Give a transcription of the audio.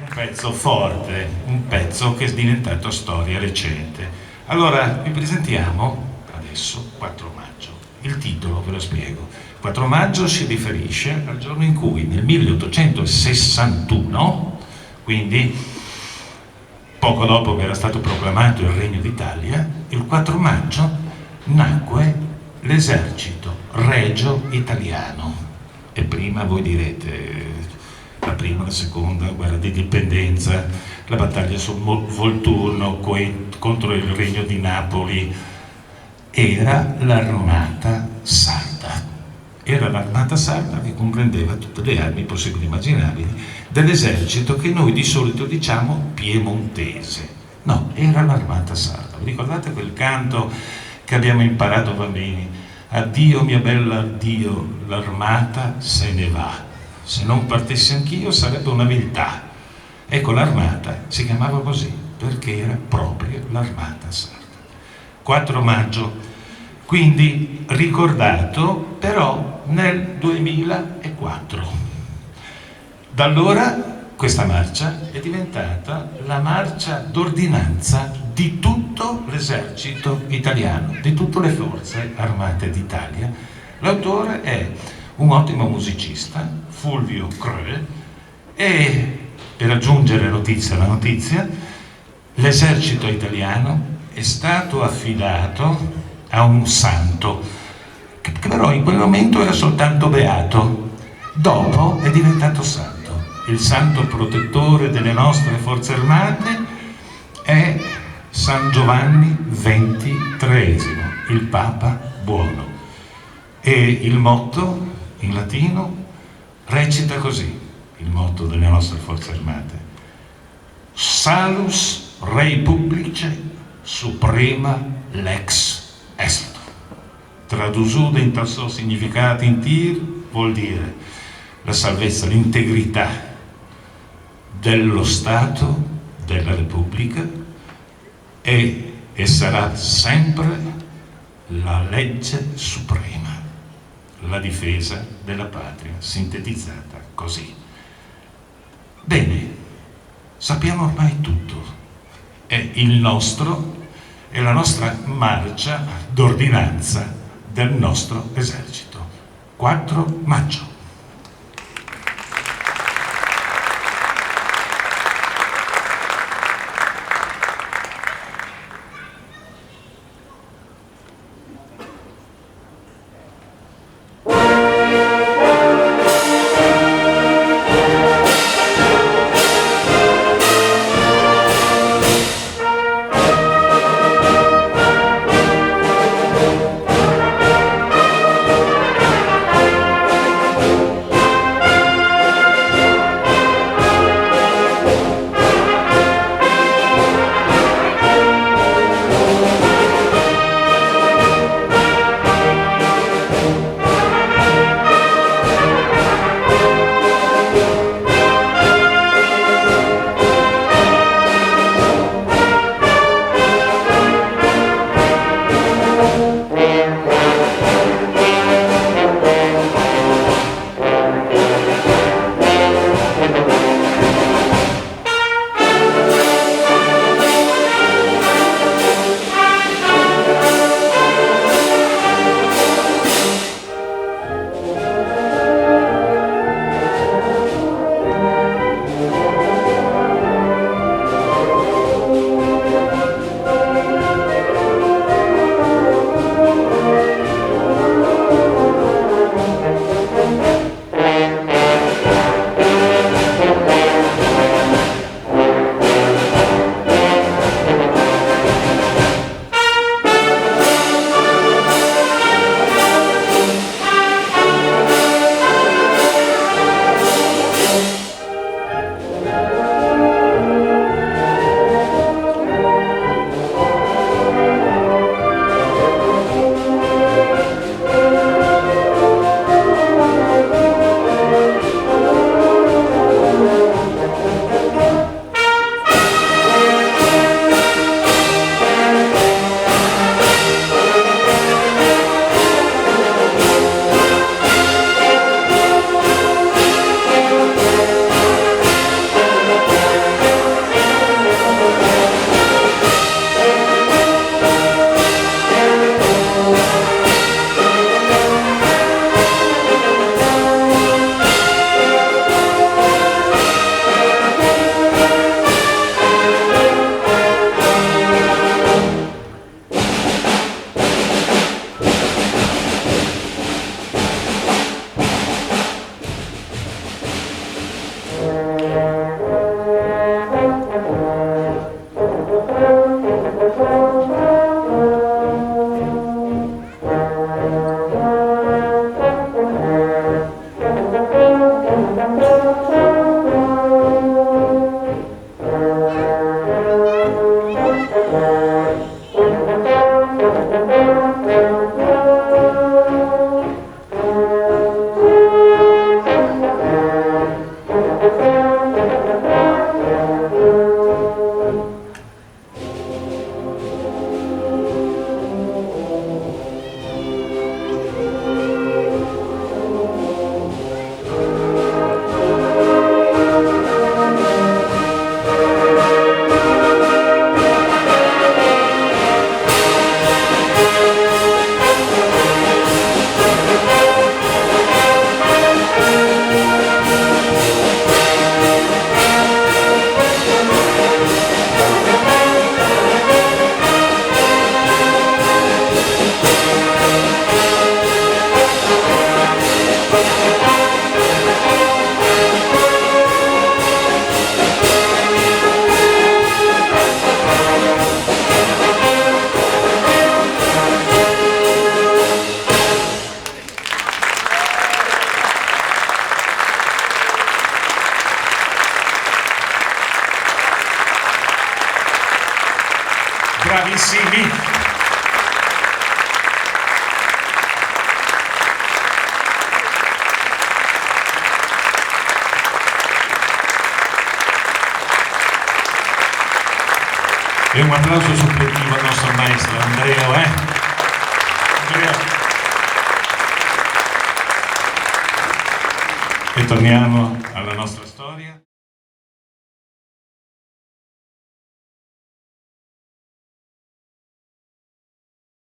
un pezzo forte, un pezzo che è diventato storia recente. Allora, vi presentiamo adesso 4 maggio. Il titolo ve lo spiego. 4 maggio si riferisce al giorno in cui nel 1861, quindi poco dopo che era stato proclamato il Regno d'Italia, il 4 maggio nacque l'esercito regio italiano. E prima voi direte, la prima, la seconda guerra di indipendenza, la battaglia su Volturno contro il Regno di Napoli, era l'armata sarda. Era l'armata sarda che comprendeva tutte le armi possibili e immaginabili dell'esercito che noi di solito diciamo piemontese. No, era l'armata sarda. Vi ricordate quel canto che abbiamo imparato bambini? Addio mia bella, addio, l'armata se ne va. Se non partissi anch'io sarebbe una viltà. Ecco, l'armata si chiamava così perché era proprio l'armata sarda. 4 maggio, quindi ricordato però nel 2004. Da allora questa marcia è diventata la marcia d'ordinanza di tutto l'esercito italiano, di tutte le forze armate d'Italia. L'autore è un ottimo musicista, Fulvio Creux, e per aggiungere la notizia, l'esercito italiano è stato affidato a un santo, che però in quel momento era soltanto beato, dopo è diventato santo. Il santo protettore delle nostre forze armate è San Giovanni XXIII, il Papa buono. E il motto in latino recita così, il motto delle nostre forze armate: Salus Rei Publice Suprema Lex Est. Traduciuto in tal suo significato in tir vuol dire la salvezza, l'integrità dello Stato, della Repubblica, e sarà sempre la legge suprema, la difesa della patria, sintetizzata così. Bene, sappiamo ormai tutto. È la nostra marcia d'ordinanza del nostro esercito. 4 maggio. bravissimi. E un applauso supplementativo al nostro maestro Andrea, Andrea. E torniamo alla nostra storia.